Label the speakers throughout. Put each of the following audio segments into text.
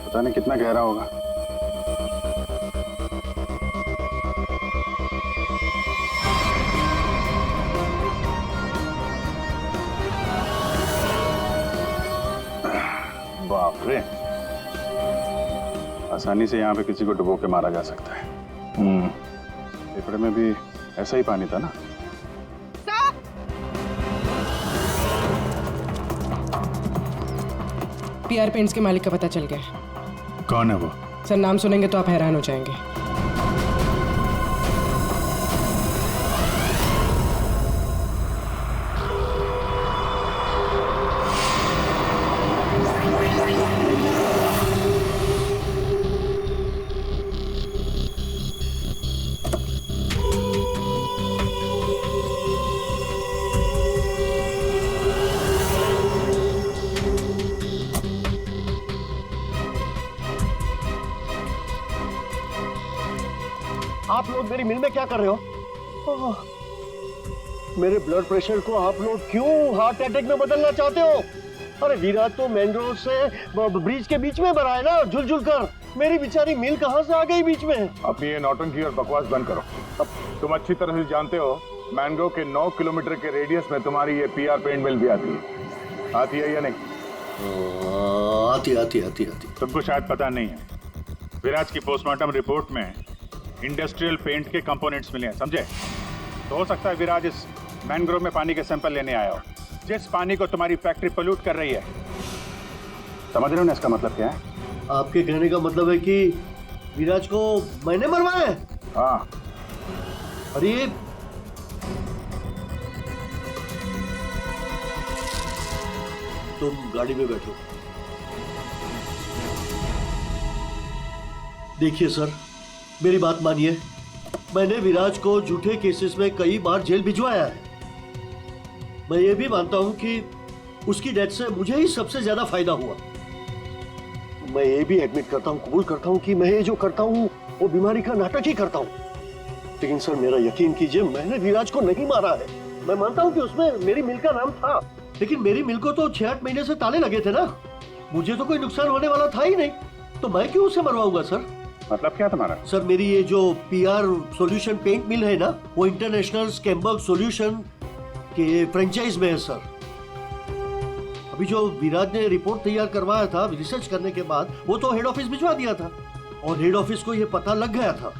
Speaker 1: पता नहीं कितना गहरा होगा। बाप रे, आसानी से यहाँ पे किसी को डुबो के मारा जा सकता है। फेफड़े में भी ऐसा ही पानी था ना।
Speaker 2: पीआर पेंट्स के मालिक का पता चल गया।
Speaker 1: कौन है वो?
Speaker 2: सर नाम सुनेंगे तो आप हैरान हो जाएंगे।
Speaker 3: आप लोग मेरी मिल में क्या कर रहे हो? मेरे ब्लड प्रेशर को आप लोग क्यों हार्ट अटैक में बदलना चाहते हो? अरे विराट तो मेन रोड से ब्रिज के बीच में भरा है ना, झुल कर। मेरी बेचारी मिल कहां से आ गई बीच में?
Speaker 4: अपनी ये नौटंकी और बकवास बंद करो। तुम अच्छी तरह से जानते हो मैंग्रोव के 9 किलोमीटर के रेडियस में तुम्हारी ये पीआर पेंट मिल भी आती है। आती है या नहीं?
Speaker 3: आती।
Speaker 1: तुमको शायद पता नहीं है, विराज की पोस्टमार्टम रिपोर्ट में इंडस्ट्रियल पेंट के कंपोनेंट्स मिले हैं, समझे? तो हो सकता है विराज इस मैंग्रोव में पानी के सैंपल लेने आया हो, जिस पानी को तुम्हारी फैक्ट्री पोल्यूट कर रही है। समझ रहे हो ना इसका मतलब क्या है?
Speaker 3: आपके कहने का मतलब है कि विराज को मैंने मरवाया है?
Speaker 1: हाँ।
Speaker 3: अरे तुम गाड़ी में बैठो। देखिए सर, मेरी बात मानिए, मैंने विराज को झूठे केसेस में कई बार जेल भिजवाया है। मैं ये भी मानता हूं कि उसकी डेथ से मुझे ही सबसे ज्यादा फायदा हुआ। मैं ये भी एडमिट करता हूं, कबूल करता हूं कि मैं ये जो करता हूं वो बीमारी का नाटक ही करता हूं। लेकिन सर मेरा यकीन कीजिए, मैंने विराज को नहीं मारा है। मैं मानता हूं कि उसमें मेरी मिल का नाम था, लेकिन मेरी मिल को तो 6-8 महीने से ताले लगे थे ना। मुझे तो कोई नुकसान होने वाला था ही नहीं, तो मैं क्यों उसे मरवाऊंगा सर?
Speaker 1: मतलब क्या तुम्हारा?
Speaker 3: सर मेरी ये जो पीआर सॉल्यूशन पेंट मिल है ना, वो इंटरनेशनल स्कैम्बर्ग सॉल्यूशन के फ्रेंचाइज में है सर। अभी जो विराज ने रिपोर्ट तैयार करवाया था रिसर्च करने के बाद, वो तो हेड ऑफिस भिजवा दिया था और हेड ऑफिस को ये पता लग गया था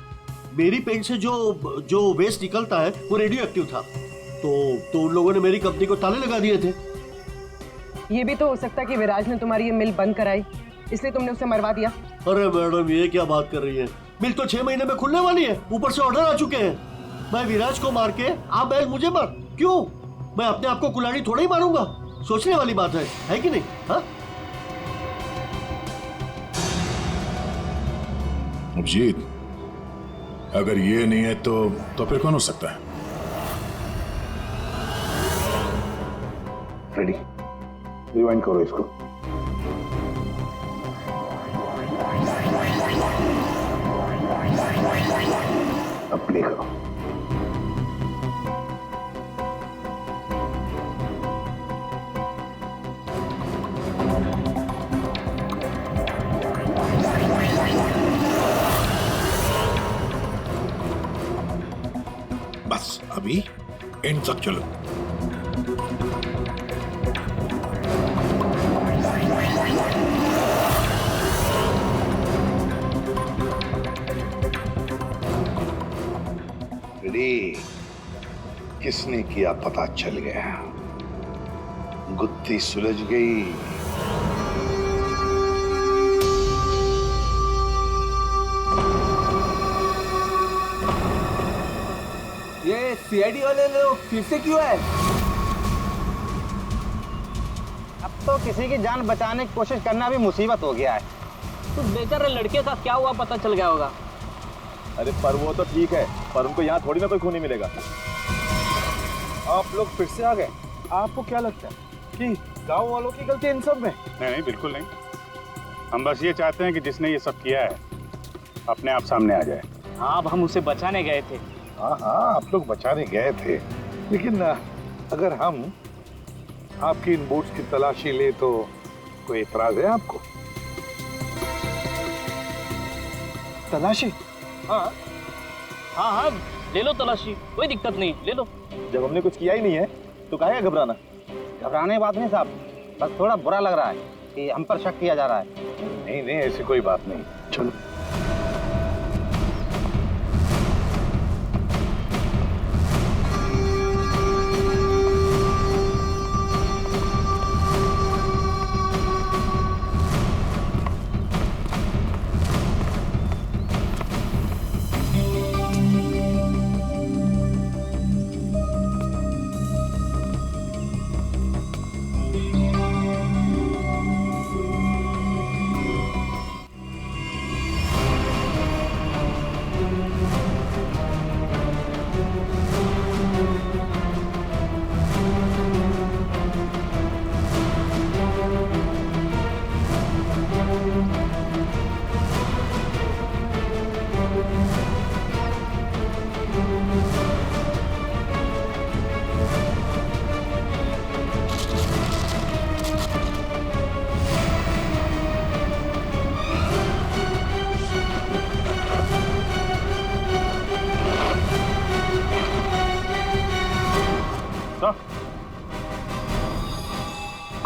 Speaker 3: मेरी पेंट से जो वेस्ट निकलता है वो रेडियो एक्टिव था। तो उन लोगों ने मेरी कंपनी को ताले लगा दिए थे।
Speaker 2: ये भी तो हो सकता है कि विराज ने तुम्हारी ये मिल बंद कराई, इसलिए तुमने उसे मरवा दिया।
Speaker 3: अरे मैडम, ये क्या बात कर रही है? मिल तो 6 महीने में खुलने वाली है, ऊपर से ऑर्डर आ चुके हैं। मैं विराज को मार के आप बैल मुझे मार, क्यों? मैं अपने आप को कुल्हाड़ी थोड़ा ही मारूंगा। सोचने वाली बात है कि नहीं? हाँ
Speaker 5: अभिजीत, अगर ये नहीं है तो फिर कौन हो सकता है?
Speaker 4: रेडी, रिवाइंड करो इसको। अब प्ले करो।
Speaker 5: बस अभी एंड तक चलो।
Speaker 4: किसने किया पता चल गया, गुत्थी सुलझ गई।
Speaker 6: ये सीआईडी वाले लोग फिर से क्यों है?
Speaker 7: अब तो किसी की जान बचाने की कोशिश करना भी मुसीबत हो गया है।
Speaker 6: तो बेचारे लड़के का क्या हुआ पता चल गया होगा।
Speaker 8: अरे पर वो तो ठीक है, पर उनको यहाँ थोड़ी ना कोई खूनी मिलेगा। आप लोग फिर से आ गए। आपको क्या लगता है कि गांव वालों की गलती इन सब में?
Speaker 1: नहीं, बिल्कुल नहीं। हम बस ये चाहते हैं कि जिसने ये सब किया है अपने आप सामने आ जाए।
Speaker 6: हाँ, अब हम उसे बचाने गए थे।
Speaker 4: हाँ, आप लोग बचाने गए थे, लेकिन अगर हम आपकी इन बूट्स की तलाशी ले तो कोई एतराज है आपको?
Speaker 6: तलाशी?
Speaker 8: हाँ,
Speaker 9: हाँ हाँ, ले लो तलाशी, कोई दिक्कत नहीं, ले लो।
Speaker 8: जब हमने कुछ किया ही नहीं है तो काहे घबराना?
Speaker 7: घबराने की बात नहीं साहब, बस थोड़ा बुरा लग रहा है कि हम पर शक किया जा रहा है।
Speaker 4: नहीं नहीं, ऐसी कोई बात नहीं। चलो।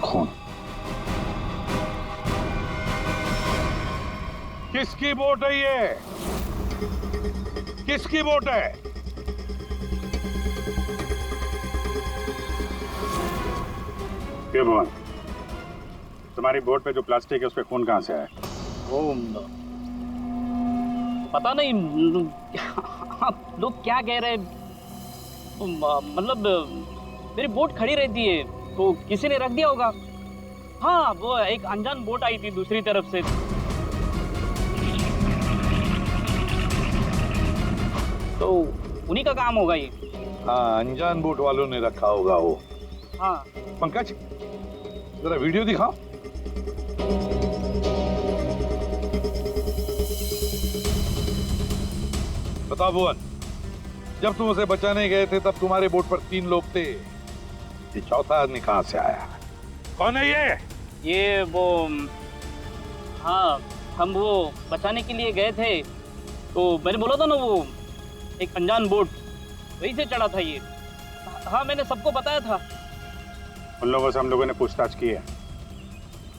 Speaker 4: खून किसकी बोट है ये? किसकी बोट है?
Speaker 1: ये भवन, तुम्हारी बोट पे जो प्लास्टिक है उस पे खून कहाँ से आया?
Speaker 9: वो पता नहीं आप लोग क्या कह रहे हैं। मतलब मेरी बोट खड़ी रहती है तो किसी ने रख दिया होगा। हाँ, वो एक अनजान बोट आई थी दूसरी तरफ से। तो उन्हीं का काम होगा ये।
Speaker 4: हाँ, अनजान बोट वालों ने रखा होगा वो।
Speaker 9: हाँ।
Speaker 4: पंकज, जरा वीडियो दिखाओ। बताओ भुवन, जब तुम उसे बचाने गए थे तब तुम्हारे बोट पर 3 लोग थे, ये चौथा आदमी कहाँ से आया? कौन है ये?
Speaker 9: ये वो, हाँ, हम वो बचाने के लिए गए थे तो मैंने बोला था ना, वो एक अनजान बोट, वहीं से चढ़ा था ये। हाँ, मैंने सबको बताया था।
Speaker 1: उन लोगों से हम लोगों ने पूछताछ की है,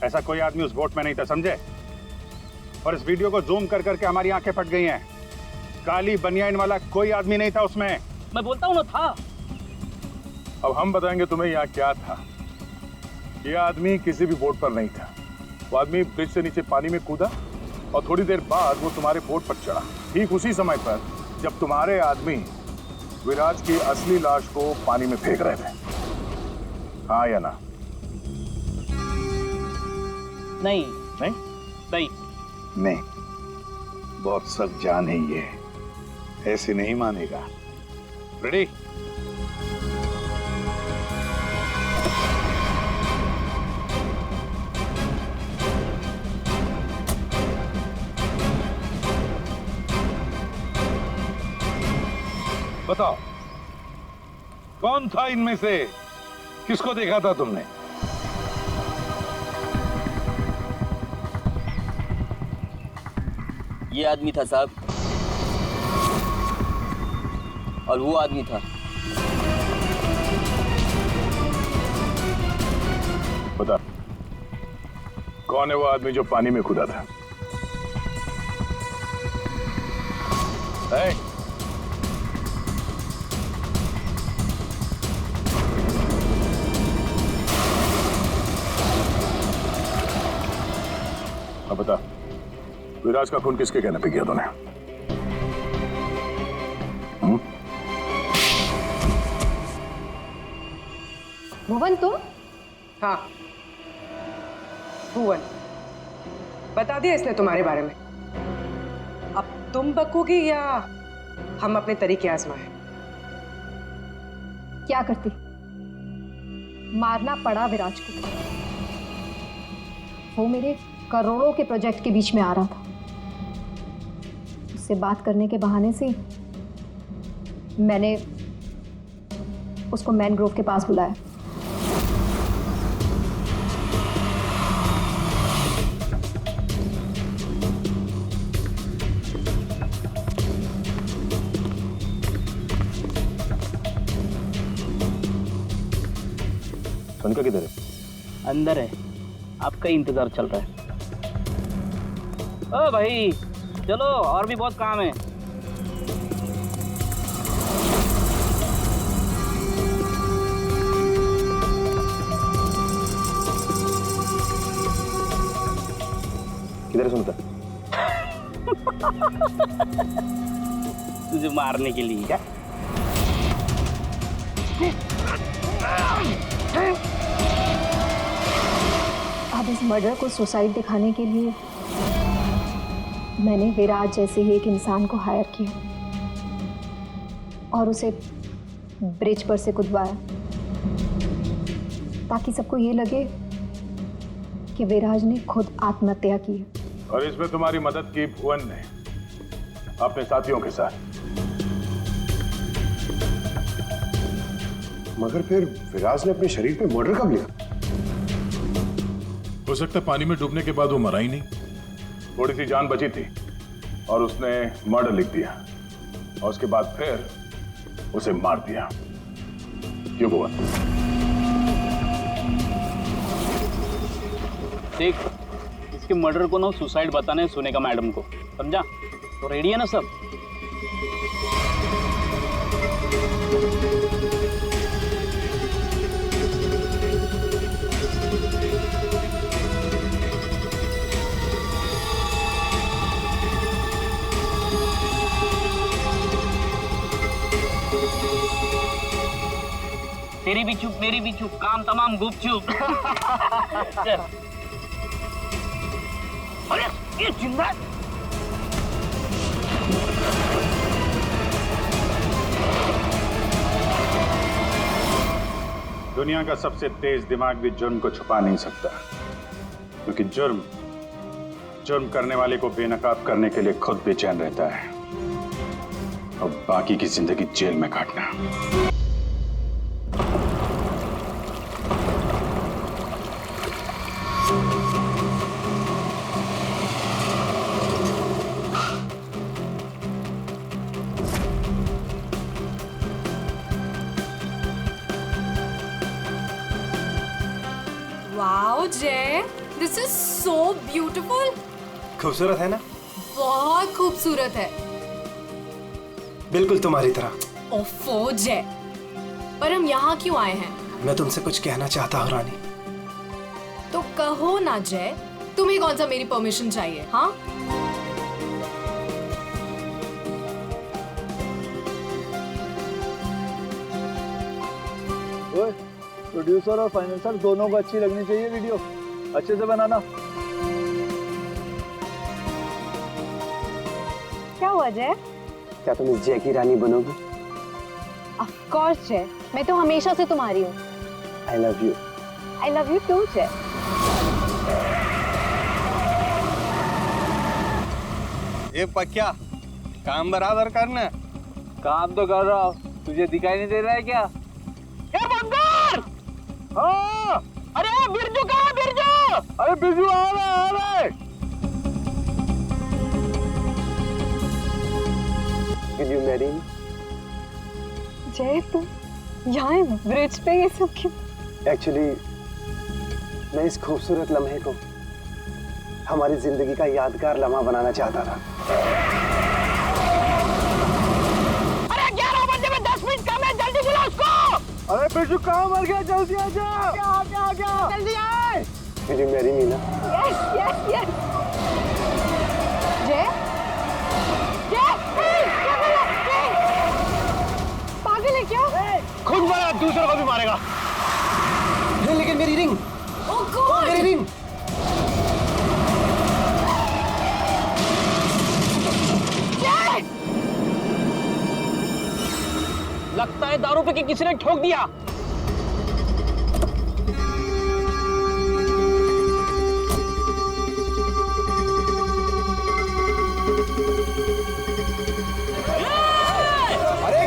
Speaker 1: ऐसा कोई आदमी उस बोट में नहीं था, समझे? और इस वीडियो को जूम कर करके हमारी आंखें फट गई हैं। काली बनियान वाला कोई आदमी नहीं था उसमें।
Speaker 9: मैं बोलता हूँ ना, था।
Speaker 4: अब हम बताएंगे तुम्हें यहाँ क्या था। ये आदमी किसी भी बोट पर नहीं था। वो आदमी ब्रिज से नीचे पानी में कूदा और थोड़ी देर बाद वो तुम्हारे बोट पर चढ़ा, ठीक उसी समय पर जब तुम्हारे आदमी विराज की असली लाश को पानी में फेंक रहे थे। हाँ या ना?
Speaker 9: नहीं
Speaker 4: नहीं
Speaker 9: नहीं
Speaker 4: नहीं, बहुत सख्त जान है ये, ऐसे नहीं मानेगा। रेडी? बताओ, कौन था इनमें से? किसको देखा था तुमने?
Speaker 10: ये आदमी था साहब, और वो आदमी था।
Speaker 4: बता, कौन है वो आदमी जो पानी में कूदा था? है? अब बता, विराज का खून किसके कहने पे किया तूने?
Speaker 2: भुवन, तुम? हाँ, भुवन, बता दिया इसने तुम्हारे बारे में। अब तुम बकोगी या हम अपने तरीके आजमाएं?
Speaker 11: क्या करती? मारना पड़ा विराज को। वो मेरे करोड़ों के प्रोजेक्ट के बीच में आ रहा था। उससे बात करने के बहाने से मैंने उसको मैनग्रोव के पास बुलाया।
Speaker 8: उनका किधर है?
Speaker 9: अंदर है, आपका ही इंतजार चल रहा है। ओ भाई चलो, और भी बहुत काम है।
Speaker 8: किधर है सुनता?
Speaker 9: तुझे मारने के लिए क्या?
Speaker 11: अब इस मर्डर को सुसाइड दिखाने के लिए मैंने विराज जैसे ही एक इंसान को हायर किया और उसे ब्रिज पर से कूदवाया ताकि सबको ये लगे कि विराज ने खुद आत्महत्या की है।
Speaker 4: और इसमें तुम्हारी मदद की भुवन ने अपने साथियों के साथ।
Speaker 8: मगर फिर विराज ने अपने शरीर पे मर्डर कब लिखा?
Speaker 5: हो सकता है पानी में डूबने के बाद वो मरा ही नहीं।
Speaker 4: थोड़ी सी जान बची थी और उसने मर्डर लिख दिया और उसके बाद फिर उसे मार दिया। क्यों भुवन?
Speaker 9: देख, इसके मर्डर को ना सुसाइड बताने सुनेगा मैडम को, समझा? तो रेडी है ना सब? तेरी भी चुप मेरी भी चुप, काम तमाम गुपचुप। चल। अरे ये जिंदा है?
Speaker 1: दुनिया का सबसे तेज दिमाग भी जुर्म को छुपा नहीं सकता, क्योंकि जुर्म करने वाले को बेनकाब करने के लिए खुद बेचैन रहता है और बाकी की जिंदगी जेल में काटना।
Speaker 12: वाओ जय, दिस इज सो ब्यूटीफुल।
Speaker 6: खूबसूरत है ना?
Speaker 12: बहुत खूबसूरत है,
Speaker 6: बिल्कुल तुम्हारी तरह।
Speaker 12: ओफो जय, पर हम यहाँ क्यों आए हैं?
Speaker 6: मैं तुमसे कुछ कहना चाहता हूँ रानी।
Speaker 12: तो कहो ना जय, तुम्हें कौन सा मेरी परमिशन चाहिए? हाँ,
Speaker 8: प्रोड्यूसर और फाइनेंसर दोनों को अच्छी लगनी चाहिए वीडियो, अच्छे से बनाना।
Speaker 11: क्या हुआ जय?
Speaker 7: क्या तुम इस जय की रानी बनोगी?
Speaker 11: ऑफ कोर्स जय, मैं तो हमेशा से तुम्हारी हूँ।
Speaker 7: I love you.
Speaker 11: I love you too Jay.
Speaker 6: ये पक्या काम बराबर करना। काम तो कर रहा हूँ, तुझे दिखाई नहीं दे रहा है क्या?
Speaker 9: हाँ, अरे बिरजू कहाँ है? बिरजू!
Speaker 6: अरे बिरजू आ रहा है।
Speaker 7: Will you marry me?
Speaker 11: जय तुम यहाँ ब्रिज पे ये सब क्यों?
Speaker 7: एक्चुअली मैं इस खूबसूरत लम्हे को हमारी जिंदगी का यादगार लम्हा बनाना चाहता था।
Speaker 9: अरे 11 बजे में 10 मिनट कम है, जल्दी बुला उसको।
Speaker 6: अरे बिरजू कहाँ मर गया? जल्दी आ जा।
Speaker 9: जल्दी आए।
Speaker 7: Will you marry me ना?
Speaker 11: Yes yes yes. जय पागल है क्या?
Speaker 6: खुद मारा, दूसरों को भी मारेगा। लेकिन मेरी रिंग, मेरी रिंग।
Speaker 9: लगता है दारू पे किसी ने ठोक दिया।
Speaker 12: अरे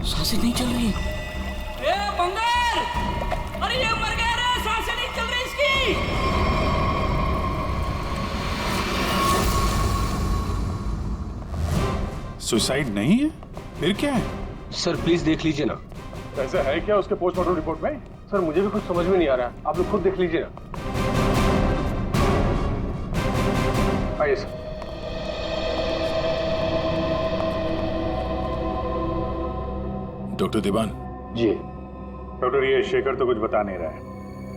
Speaker 9: सांसें नहीं चल रही। ए बंगार, अरे ये मर गया रे, सांसें नहीं चल रही इसकी।
Speaker 1: सुसाइड नहीं है, फिर क्या है?
Speaker 6: सर प्लीज देख लीजिए ना।
Speaker 4: ऐसा है क्या उसके पोस्टमार्टम रिपोर्ट में?
Speaker 6: सर मुझे भी कुछ समझ में नहीं आ रहा है, आप लोग खुद देख लीजिए ना। आइए सर।
Speaker 5: डॉक्टर दीवान।
Speaker 6: जी
Speaker 1: डॉक्टर, ये शेखर तो कुछ बता नहीं रहा है,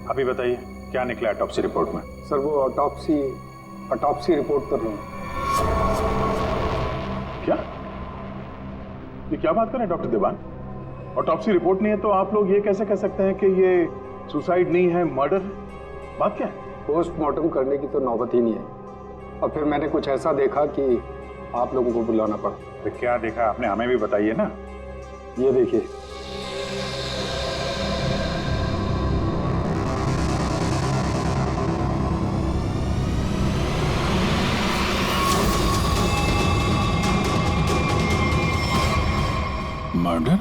Speaker 1: अभी बताइए क्या निकला ऑटोप्सी रिपोर्ट में?
Speaker 6: सर वो ऑटोप्सी रिपोर्ट कर रहे हैं।
Speaker 4: क्या? ये क्या बात कर रहे हैं डॉक्टर दीवान? ऑटोप्सी रिपोर्ट नहीं है तो आप लोग ये कैसे कह सकते हैं कि ये सुसाइड नहीं है, मर्डर? बात क्या है?
Speaker 6: पोस्टमार्टम करने की तो नौबत ही नहीं है, और फिर मैंने कुछ ऐसा देखा कि आप लोगों को बुलाना पड़ा।
Speaker 1: तो क्या देखा आपने, हमें भी बताइए ना।
Speaker 6: ये देखिए।
Speaker 1: मर्डर?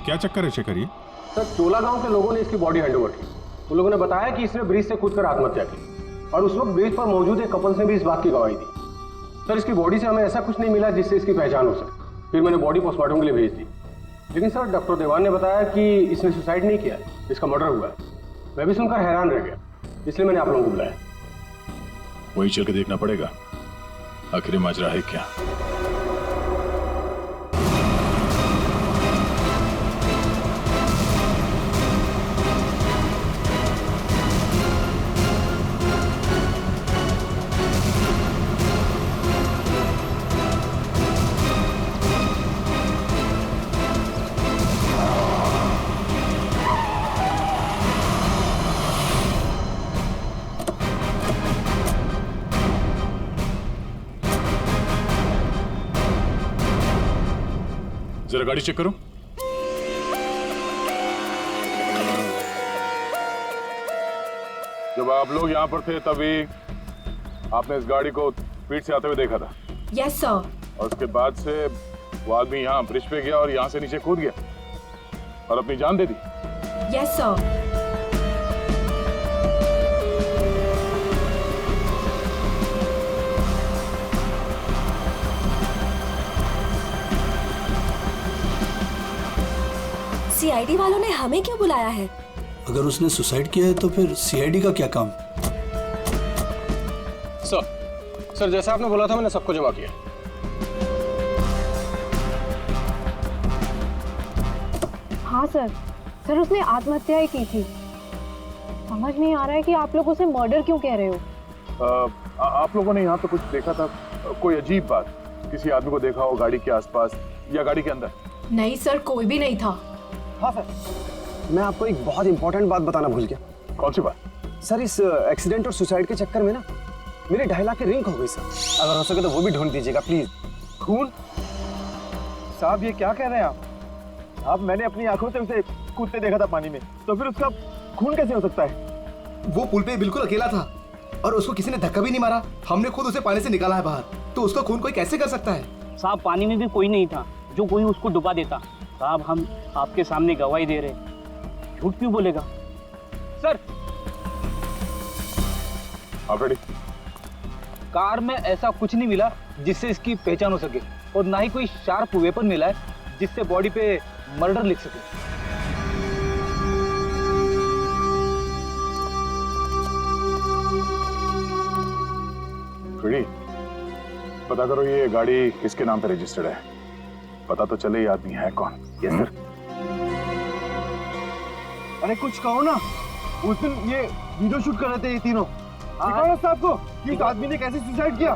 Speaker 1: क्या चक्कर है शेखर ये?
Speaker 6: सर चोला गांव के लोगों ने इसकी बॉडी हैंडओवर की। उन लोगों ने बताया कि इसने ब्रिज से कूदकर आत्महत्या की, और उस वक्त ब्रिज पर मौजूद एक कपल्स ने भी इस बात की गवाही दी। सर इसकी बॉडी से हमें ऐसा कुछ नहीं मिला जिससे इसकी पहचान हो सके। फिर मैंने बॉडी पोस्टमार्टम के लिए भेज दी, लेकिन सर डॉक्टर देवान ने बताया कि इसने सुसाइड नहीं किया, इसका मर्डर हुआ है। मैं भी सुनकर हैरान रह गया, इसलिए मैंने आप लोगों को बुलाया।
Speaker 5: वही चल के देखना पड़ेगा आखिर ये माजरा है क्या। जरा गाड़ी चेक करो।
Speaker 4: जब आप लोग यहाँ पर थे तभी आपने इस गाड़ी को स्पीड से आते हुए देखा था?
Speaker 12: Yes sir.
Speaker 4: और उसके बाद से वो आदमी यहाँ ब्रिज पे गया और यहाँ से नीचे कूद गया और अपनी जान दे दी?
Speaker 12: Yes sir.
Speaker 13: सीआईडी वालों ने हमें क्यों बुलाया है?
Speaker 14: अगर उसने सुसाइड किया है तो फिर सीआईडी का क्या काम?
Speaker 6: सर जैसा आपने बोला था मैंने सबको जमा किया।
Speaker 11: हाँ सर, सर उसने आत्महत्या ही की थी। समझ नहीं आ रहा है कि आप लोग उसे मर्डर क्यों कह रहे हो।
Speaker 4: आप लोगों ने यहाँ तो कुछ देखा था? कोई अजीब बात, किसी आदमी को देखा हो गाड़ी के आसपास या गाड़ी के अंदर?
Speaker 12: नहीं सर, कोई भी नहीं था।
Speaker 7: हाँ सर, मैं आपको एक बहुत इंपॉर्टेंट बात बताना भूल गया।
Speaker 4: कौन सी बात?
Speaker 7: सर इस एक्सीडेंट और सुसाइड के चक्कर में ना मेरे 2.5 लाख की रिंग हो गई सर। अगर हो सके तो वो भी ढूंढ दीजिएगा प्लीज।
Speaker 8: खून? साहब ये क्या कह रहे हैं आप? मैंने अपनी आंखों से उसे कूदते देखा था पानी में, तो फिर उसका खून कैसे हो सकता है?
Speaker 15: वो पुल पे बिल्कुल अकेला था और उसको किसी ने धक्का भी नहीं मारा। हमने खुद उसे पानी से निकाला है बाहर, तो उसका खून कोई कैसे कर सकता है?
Speaker 9: साहब पानी में भी कोई नहीं था जो कोई उसको डुबा देता। साहब हम आपके सामने गवाही दे रहे, झूठ क्यों बोलेगा? सर
Speaker 4: आप रेडी?
Speaker 6: कार में ऐसा कुछ नहीं मिला जिससे इसकी पहचान हो सके, और ना ही कोई शार्प वेपन मिला है जिससे बॉडी पे मर्डर लिख सके।
Speaker 4: रेडी? पता करो ये गाड़ी किसके नाम पे रजिस्टर्ड है, पता तो चले ये आदमी है कौन।
Speaker 8: Yes sir. अरे कुछ कहो ना, उस दिन ये वीडियो शूट कर रहे थे ये तीनों। दिखाओ ना साहब को कि उस आदमी ने कैसे सुसाइड किया।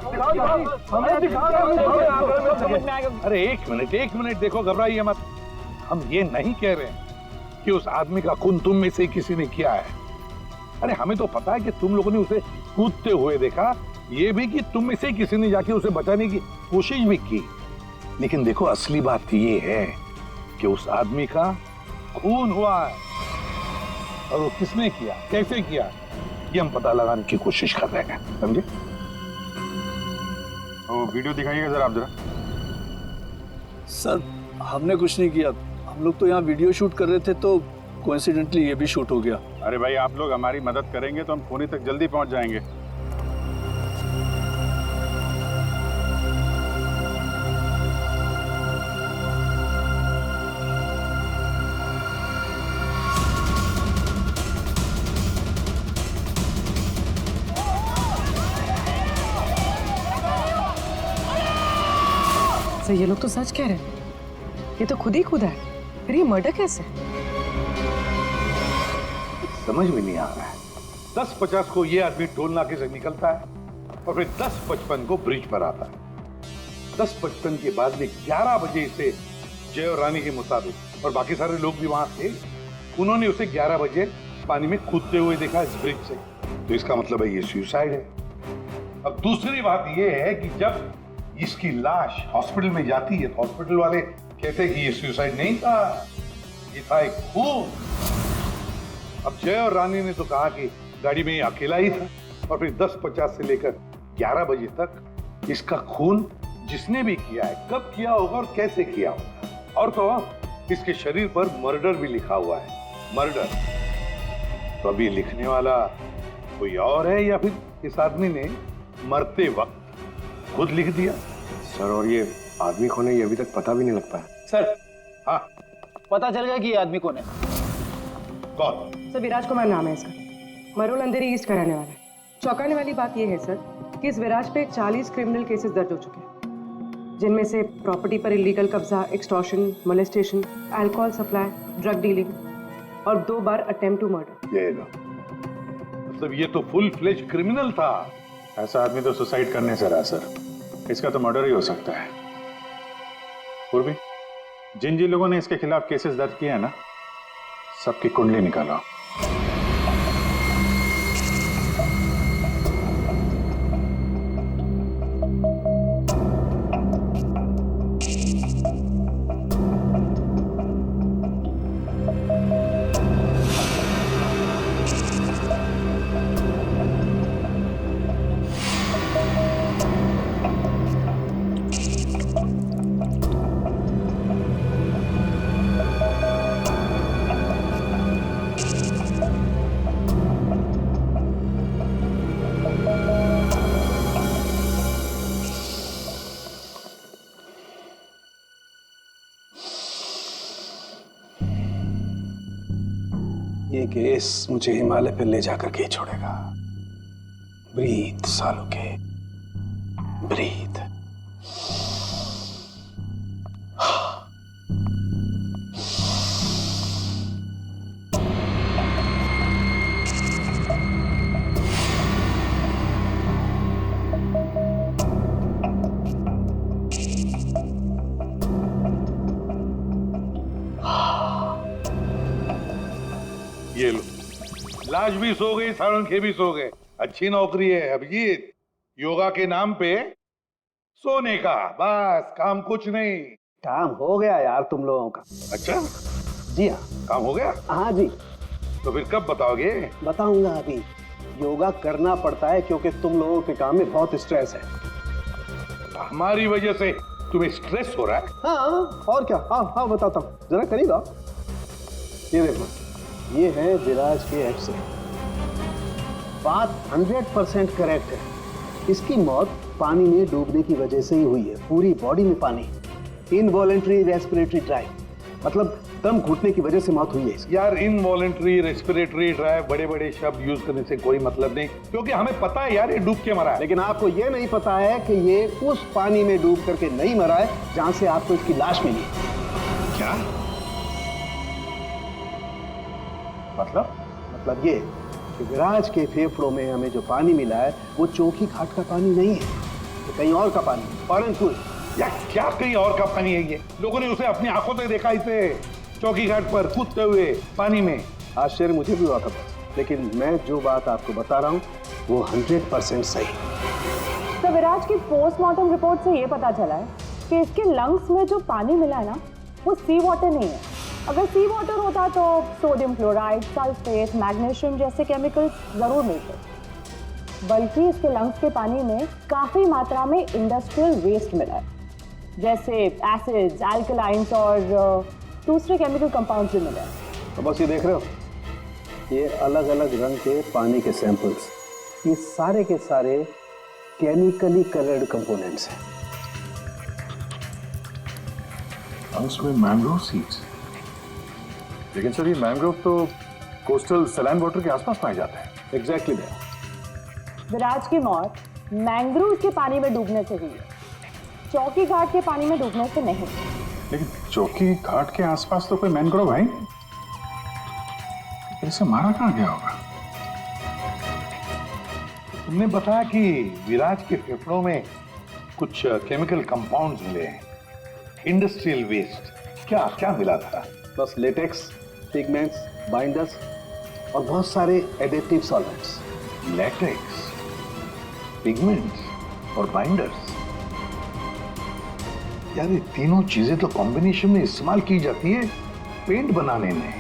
Speaker 4: अरे एक मिनट देखो, घबराइए मत। हम ये नहीं कह रहे हैं कि उस आदमी का खून तुम में से किसी ने किया है। अरे हमें तो पता है कि तुम लोगों ने उसे कूदते हुए देखा, ये भी कि तुम में से किसी ने जाके उसे बचाने की कोशिश भी की। लेकिन देखो असली बात ये है कि उस आदमी का खून हुआ है, और वो किसने किया, कैसे किया, ये हम पता लगाने की कोशिश कर रहे हैं, समझे?
Speaker 1: वो वीडियो दिखाइएगा जरा आप जरा।
Speaker 14: सर हमने कुछ नहीं किया, हम लोग तो यहाँ वीडियो शूट कर रहे थे तो कोइंसिडेंटली ये भी शूट हो गया।
Speaker 1: अरे भाई आप लोग हमारी मदद करेंगे तो हम खूनी तक जल्दी पहुंच जाएंगे।
Speaker 2: सर ये लोग तो सच कह रहे हैं, ये तो खुद ही खुदा है, फिर ये मर्डर कैसे?
Speaker 4: समझ में नहीं आ रहा है। 10:50 को ये आदमी टोल नाके से निकलता है और फिर 10:55 को ब्रिज पर आता है। 10:55 के बाद में 11 बजे से जय और रानी के मुताबिक, और बाकी सारे लोग भी वहां थे, उन्होंने उसे 11 बजे पानी में कूदते हुए देखा इस ब्रिज से। तो इसका मतलब है ये सुसाइड है। अब दूसरी बात ये है कि जब इसकी लाश हॉस्पिटल में जाती है तो हॉस्पिटल वाले कहते हैं कि ये सुसाइड नहीं था, ये था एक खून। अब जय और रानी ने तो कहा कि गाड़ी में अकेला ही था, और फिर 10:50 से लेकर 11 बजे तक इसका खून जिसने भी किया है, कब किया होगा और कैसे किया होगा। और तो इसके शरीर पर मर्डर भी लिखा हुआ है, मर्डर। तो अभी लिखने वाला कोई और है या फिर इस आदमी ने मरते वक्त खुद लिख दिया।
Speaker 6: सर और ये आदमी कौन है ये अभी तक पता भी नहीं लग पाया।
Speaker 8: सर
Speaker 4: हाँ
Speaker 8: पता चल गया कि ये आदमी कौन है।
Speaker 4: कौन?
Speaker 2: सर विराज कुमार नाम है इसका, मरोल अंधेरी ईस्ट का रहने वाला है। चौंकाने वाली बात यह है सर कि इस विराज पे 40 क्रिमिनल केसेस दर्ज हो चुके हैं, जिनमें से प्रॉपर्टी पर इलीगल कब्जा, extortion, molestation, alcohol supply, drug dealing और 2 बार अटेम्प्ट टू मर्डर।
Speaker 4: ये लो, मतलब ये तो फुल फ्लेज क्रिमिनल था।
Speaker 1: ऐसा आदमी तो सुसाइड करने से रहा सर, इसका तो मर्डर ही हो सकता है। पूर्वी, जिन जिन लोगों ने इसके खिलाफ केसेस दर्ज किए हैं ना, सबकी कुंडली निकालो।
Speaker 6: ये केस मुझे हिमालय पे ले जाकर के छोड़ेगा। ब्रीथ सालों के, ब्रीथ।
Speaker 4: ये लो, लाश भी सो गई, साळुंखे भी सो गए। अच्छी नौकरी है अभिजीत, योगा के नाम पे सोने का, बस काम कुछ नहीं।
Speaker 7: काम हो गया यार तुम लोगों का।
Speaker 4: अच्छा
Speaker 7: जी हाँ,
Speaker 4: काम हो गया।
Speaker 7: हाँ जी।
Speaker 4: तो फिर कब बताओगे?
Speaker 7: बताऊंगा अभी। योगा करना पड़ता है क्योंकि तुम लोगों के काम में बहुत स्ट्रेस है।
Speaker 4: हमारी वजह से तुम्हें स्ट्रेस हो रहा है?
Speaker 7: हाँ और क्या। हाँ हाँ बताता हूँ, जरा करीब आओ। ये देखो, ये है विराज के एक्स-रे। बात 100% करेक्ट है। इसकी मौत पानी में डूबने की वजह से ही हुई है। पूरी बॉडी में पानी, इनवॉलेंट्री रेस्पिरेटरी ड्राइव, मतलब दम घुटने की वजह से मौत हुई है इसकी।
Speaker 4: यार इनवॉलेंट्री रेस्पिरेटरी ड्राइव बड़े बड़े शब्द यूज करने से कोई मतलब नहीं, क्योंकि हमें पता है यार ये डूब के मरा है।
Speaker 7: लेकिन आपको ये नहीं पता है कि ये उस पानी में डूब करके नहीं मरा है जहां से आपको इसकी लाश मिली।
Speaker 4: क्या
Speaker 7: मतलब ये कि विराज के फेफड़ों में हमें जो पानी मिला है वो चौकी घाट का पानी नहीं है, तो कहीं और का पानी, परंतु
Speaker 4: यार क्या कहीं और का पानी है? ये लोगों ने उसे अपनी आंखों से देखा, इसे चौकी घाट पर कूदते हुए पानी में।
Speaker 7: आश्चर्य मुझे भी हुआ था, लेकिन मैं जो बात आपको बता रहा हूँ वो 100% सही।
Speaker 11: तो विराज की पोस्टमार्टम रिपोर्ट से ये पता चला है कि इसके लंग्स में जो पानी मिला है ना, वो सी वाटर नहीं है। अगर सी वाटर होता तो सोडियम क्लोराइड, सल्फेट, मैग्नीशियम जैसे केमिकल्स जरूर मिलते, बल्कि इसके लंग्स के पानी में काफी मात्रा में इंडस्ट्रियल वेस्ट मिला है। जैसे एसिड्स, अल्कलाइंस और दूसरे केमिकल कंपाउंड्स भी मिले हैं।
Speaker 7: तो बस ये देख रहे हो, ये अलग अलग रंग के पानी के सैंपल्स, ये सारे के सारे केमिकली कलर्ड कंपोनेंट्स हैं।
Speaker 4: लंग्स में मैंग्रोव सीड्स, लेकिन सर ये मैंग्रोव तो कोस्टल सैलाइन वाटर के आसपास पाए जाते हैं।
Speaker 7: Exactly that.
Speaker 11: विराज की मौत मैंग्रोव के पानी में डूबने से हुई है, चौकी घाट के पानी में डूबने से नहीं।
Speaker 1: लेकिन चौकी घाट के आसपास तो कोई मैंग्रोव है नहीं, इसे मारा कहाँ गया होगा?
Speaker 5: तुमने बताया कि विराज के फेफड़ों में कुछ केमिकल कंपाउंड्स मिले हैं, इंडस्ट्रियल वेस्ट। क्या क्या मिला था?
Speaker 7: बस लेटेक्स, पिगमेंट्स, बाइंडर्स और बहुत सारे एडिटिव सॉल्वेंट्स।
Speaker 5: लेटेक्स, पिगमेंट्स और बाइंडर्स, यार ये तीनों चीजें तो कॉम्बिनेशन में इस्तेमाल की जाती है पेंट बनाने में।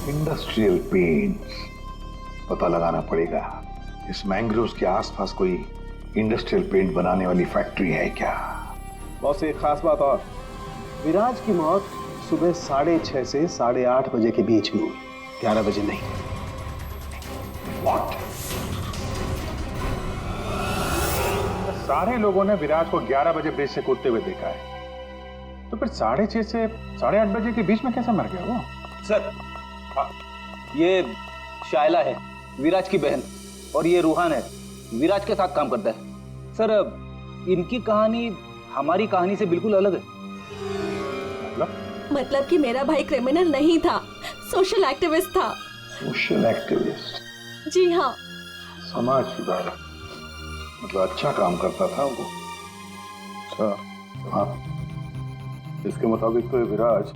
Speaker 5: इंडस्ट्रियल पेंट्स, पता लगाना पड़ेगा इस मैंग्रोव्स के आसपास कोई इंडस्ट्रियल पेंट बनाने वाली फैक्ट्री है क्या?
Speaker 7: बस एक खास बात और, विराज की मौत सुबह 6:30 से 8:30 बजे के बीच में हुई, 11 बजे नहीं।
Speaker 5: What?
Speaker 1: सारे लोगों ने विराज को 11 बजे ब्रिज से कूदते हुए देखा है, तो फिर 6:30 से 8:30 बजे के बीच में कैसे मर गया वो?
Speaker 10: सर, ये शायला है, विराज की बहन, और ये रूहान है, विराज के साथ काम करता है। सर, इनकी कहानी हमारी कहानी से बिल्कुल अलग है।
Speaker 13: मतलब कि मेरा भाई क्रिमिनल नहीं था, सोशल एक्टिविस्ट था।
Speaker 5: Social activist?
Speaker 13: जी हाँ।
Speaker 5: समाज सुधारक, मतलब अच्छा काम करता था वो।
Speaker 4: अच्छा, हाँ। इसके मुताबिक तो ये विराज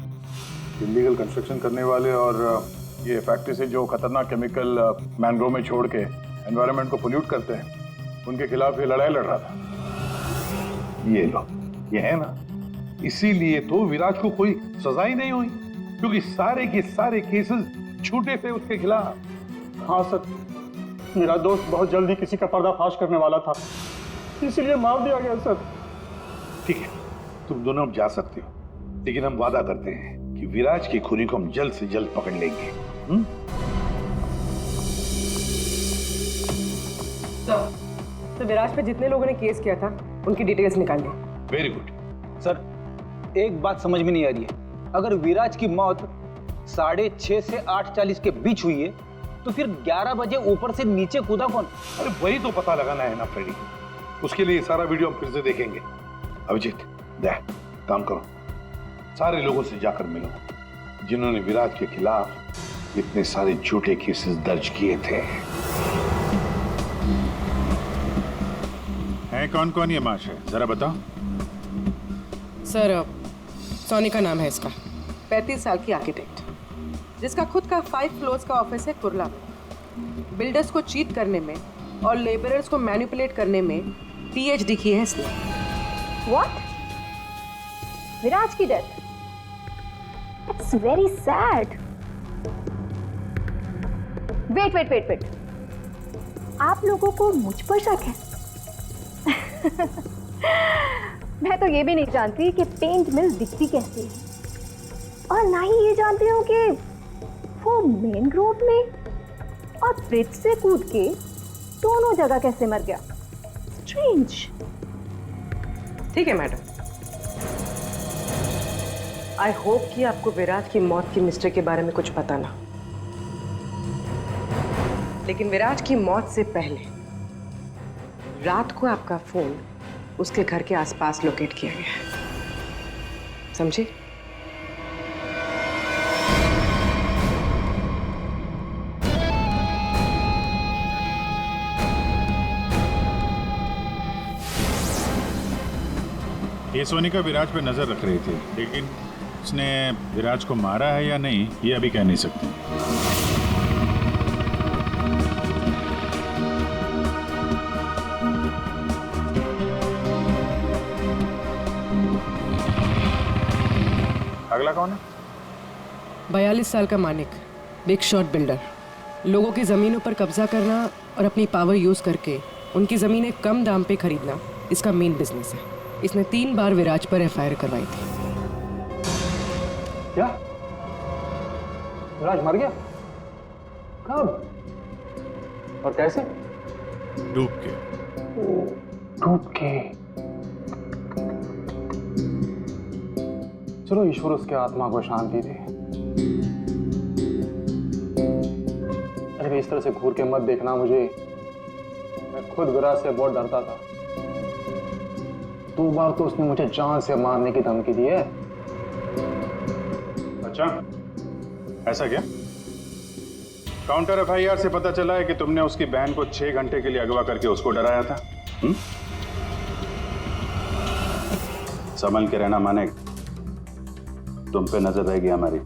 Speaker 4: इलीगल कंस्ट्रक्शन करने वाले और ये फैक्ट्री से जो खतरनाक केमिकल मैंग्रोव में छोड़ के एनवायरनमेंट को पोल्यूट करते हैं, उनके खिलाफ ये लड़ाई लड़ रहा था।
Speaker 5: ये लो, ये है ना, इसीलिए तो विराज को कोई सजा ही नहीं हुई, क्योंकि सारे के सारे केसेस छूटे थे उसके खिलाफ।
Speaker 6: हाँ सर, मेरा दोस्त बहुत जल्दी किसी का पर्दाफाश करने वाला था, इसीलिए मार दिया गया सर।
Speaker 5: ठीक है, तुम दोनों अब जा सकते हो, लेकिन हम वादा करते हैं कि विराज के खूनी को हम जल्द से जल्द पकड़ लेंगे।
Speaker 2: तो विराज पे जितने लोगों ने केस किया था उनकी डिटेल्स निकाल ली।
Speaker 5: Very good.
Speaker 10: सर, एक बात समझ में नहीं आ रही है, अगर विराज की मौत 6:30 से 8:40 के बीच हुई है, तो फिर 11 बजे ऊपर से नीचे कूदा कौन?
Speaker 5: अरे वही तो पता लगाना है ना फ्रेडी, उसके लिए सारा वीडियो हम फिर से देखेंगे। अभिजीत, दे काम करो, सारे लोगों से जाकर मिलो जिन्होंने विराज के खिलाफ इतने सारे झूठे केसेस दर्ज किए थे।
Speaker 1: है कौन कौन ये महाशय, जरा बताओ।
Speaker 2: सर, सोनी का नाम है इसका, 35 साल की आर्किटेक्ट, जिसका खुद का 5 फ्लोर्स का ऑफिस है कुर्ला में। बिल्डर्स को चीट करने में और लेबरर्स को मैनिपुलेट करने में PhD की है इसने।
Speaker 11: What? विराज की death? It's very sad. Wait. आप लोगों को मुझ पर शक है? मैं तो ये भी नहीं जानती कि पेंट मिल दिखती कैसी है, और ना ही ये जानती हूँ कि वो मेन रोड में और ब्रिज से कूद के दोनों जगह कैसे मर गया। स्ट्रेंज।
Speaker 2: ठीक है मैडम, आई होप कि आपको विराज की मौत की मिस्ट्री के बारे में कुछ पता ना, लेकिन विराज की मौत से पहले रात को आपका फोन उसके घर के आसपास लोकेट किया गया है, समझे?
Speaker 1: ये सोनिका विराज पे नजर रख रही थी, लेकिन उसने विराज को मारा है या नहीं ये अभी कह नहीं सकती।
Speaker 4: अगला कौन है?
Speaker 2: 42 साल का मानिक, बिग शॉट बिल्डर। लोगों की जमीनों पर कब्जा करना और अपनी पावर यूज करके उनकी जमीनें कम दाम पे खरीदना इसका मेन बिजनेस है। इसने 3 बार विराज पर एफआईआर करवाई थी।
Speaker 6: क्या? विराज मर गया? कब और कैसे?
Speaker 1: डूब के।
Speaker 6: डूब के। चलो ईश्वर उसके आत्मा को शांति दे। अरे इस तरह से घूर के मत देखना मुझे, मैं खुद विराज से बहुत डरता था। 2 बार तो उसने मुझे जान से मारने की धमकी दी है।
Speaker 1: अच्छा, ऐसा क्या? काउंटर एफआईआर से पता चला है कि तुमने उसकी बहन को 6 घंटे के लिए अगवा करके उसको डराया था। संभल के रहना माने, तुम पे नजर रहेगी हमारी।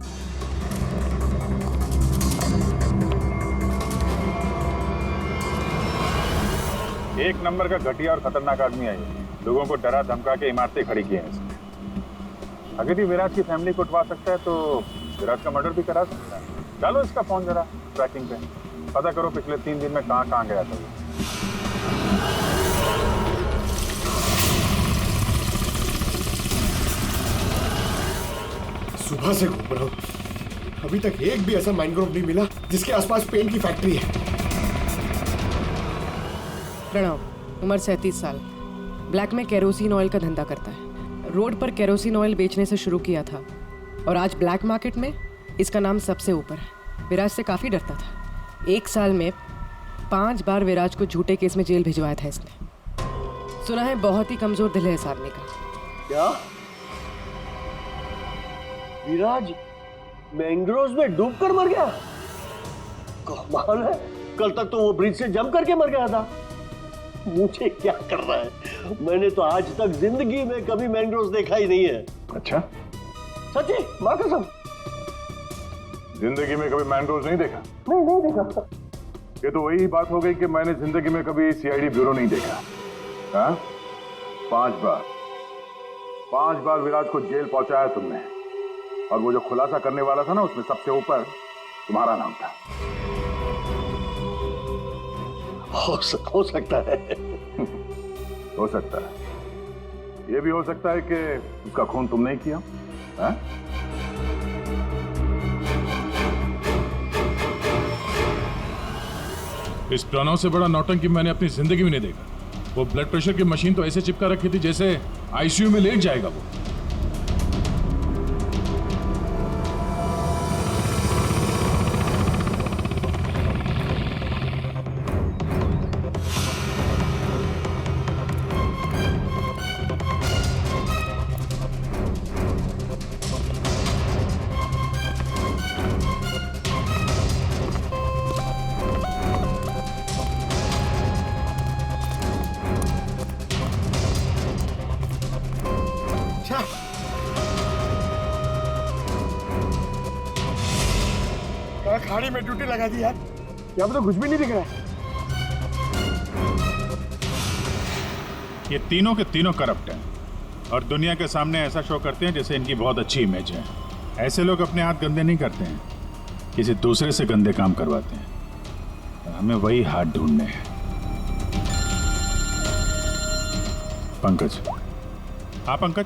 Speaker 1: एक नंबर का घटिया और खतरनाक आदमी है ये। लोगों को डरा धमका के इमारतें खड़ी की हैं इसने। अगर ये विराज की फैमिली को उठवा सकता है तो विराज का मर्डर भी करा सकता है। डालो इसका फोन जरा ट्रैकिंग पे, पता करो पिछले 3 दिन में कहां गया था ये।
Speaker 15: सुबह से घूम रहा हूँ, अभी तक एक भी ऐसा मैनग्रोव नहीं मिला जिसके आसपास पेंट की फैक्ट्री है।
Speaker 2: प्रणव, उम्र 37 साल, ब्लैक में केरोसिन ऑयल का धंधा करता है। रोड पर केरोसिन ऑयल बेचने से शुरू किया था और आज ब्लैक मार्केट में इसका नाम सबसे ऊपर है। विराज से काफ़ी डरता था। 1 साल में 5 बार विराज को झूठे केस में जेल भिजवाया था इसने। सुना है बहुत ही कमजोर दिल है इस आदमी का।
Speaker 3: क्या? विराज मैंग्रोव्स में डूबकर मर गया? कमाल है, कल तक तो वो ब्रिज से जंप करके मर गया था। मुझे क्या कर रहा है? मैंने तो आज तक जिंदगी में कभी मैंग्रोव्स देखा ही नहीं है।
Speaker 4: अच्छा,
Speaker 3: सच्ची मां कसम।
Speaker 4: जिंदगी में कभी मैंग्रोव्स नहीं देखा?
Speaker 3: नहीं देखा।
Speaker 4: ये तो वही बात हो गई कि मैंने जिंदगी में कभी सीआईडी ब्यूरो नहीं देखा। हाँ? 5 बार विराज को जेल पहुंचाया तुमने, और वो जो खुलासा करने वाला था ना, उसमें सबसे ऊपर तुम्हारा नाम था।
Speaker 3: हो सकता है।
Speaker 4: हो सकता है। ये भी हो सकता है कि उसका खून तुमने ही किया। हाँ?
Speaker 16: इस प्रणव से बड़ा नौटंकी मैंने अपनी जिंदगी में नहीं देखा। वो ब्लड प्रेशर की मशीन तो ऐसे चिपका रखी थी जैसे आईसीयू में लेट जाएगा वो।
Speaker 15: खाड़ी में ड्यूटी लगा दी यार, यहाँ पे तो कुछ भी नहीं दिख रहा है।
Speaker 1: ये तीनों के तीनों करप्ट हैं और दुनिया के सामने ऐसा शो करते हैं जैसे इनकी बहुत अच्छी इमेज है। ऐसे लोग अपने हाथ गंदे नहीं करते हैं, किसी दूसरे से गंदे काम करवाते हैं। हमें वही हाथ ढूंढने हैं। पंकज। हाँ पंकज।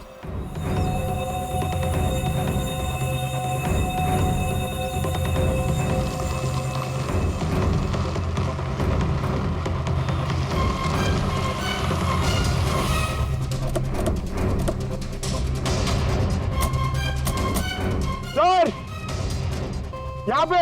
Speaker 15: सर, यहाँ पे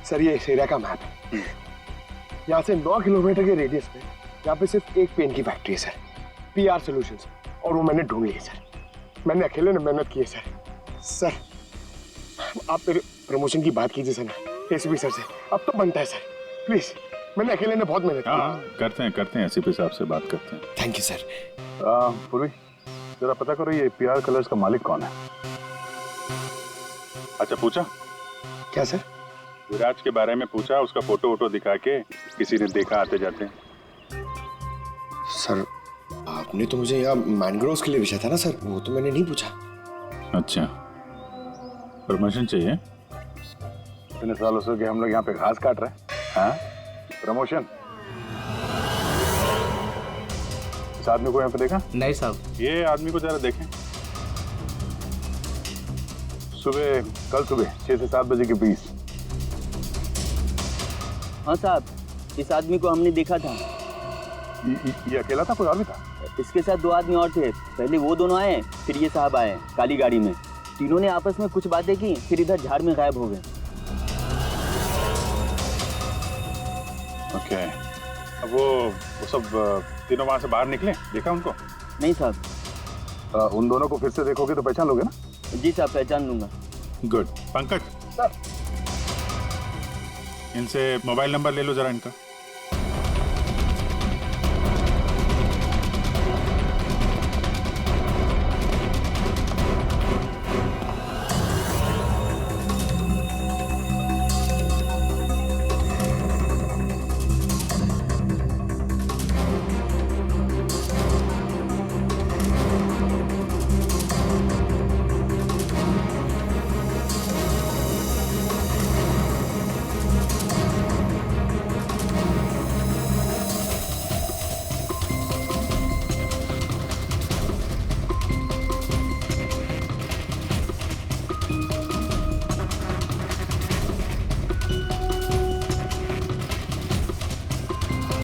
Speaker 15: सर ये इस एरिया का मैप है। यहाँ से 9 किलोमीटर के रेडियस में यहाँ पे सिर्फ एक पेन की फैक्ट्री है सर, पीआर सॉल्यूशंस, और वो मैंने ढूंढ ली है सर। मैंने अकेले ने मेहनत की है सर। सर आप मेरे प्रमोशन की बात कीजिए सर एसीपी सर से, अब तो बनता है सर, प्लीज। मैंने अकेले ने बहुत मेहनत की।
Speaker 1: करते हैं एसीपी साहब से बात करते हैं।
Speaker 15: Thank you sir.
Speaker 4: पूर्वी जरा पता करो ये पीआर कलर्स का मालिक कौन है?
Speaker 1: अच्छा पूछा?
Speaker 15: क्या सर?
Speaker 1: विराज के बारे में पूछा, उसका फोटो वोटो दिखा के किसी ने देखा आते जाते?
Speaker 15: सर आपने तो मुझे यहाँ मैनग्रोव्स के लिए भेजा था ना सर, वो तो मैंने नहीं पूछा।
Speaker 1: अच्छा, प्रमोशन चाहिए?
Speaker 4: इतने सालों से कि हम लोग यहाँ पे घास काट रहे हैं, हाँ? प्रमोशन? इस आदमी को यहाँ पे देखा?
Speaker 9: नहीं साहब।
Speaker 1: ये आदमी को जरा देखें।
Speaker 4: कल सुबह 6 से 7 बजे के बीच।
Speaker 10: हाँ साहब, इस आदमी को हमने देखा था।
Speaker 4: ये अकेला था, कोई और भी था?
Speaker 10: इसके साथ 2 आदमी और थे। पहले वो दोनों आए, फिर ये साहब आए काली गाड़ी में। तीनों ने आपस में कुछ बातें की, फिर इधर झाड़ में गायब हो गए।
Speaker 1: ओके, अब वो सब तीनों वहां से बाहर निकले, देखा उनको?
Speaker 10: नहीं साहब।
Speaker 4: उन दोनों को फिर से देखोगे तो पहचान लोगे ना?
Speaker 10: जी साहब, पहचान लूंगा।
Speaker 1: गुड। पंकज, इनसे मोबाइल नंबर ले लो जरा इनका।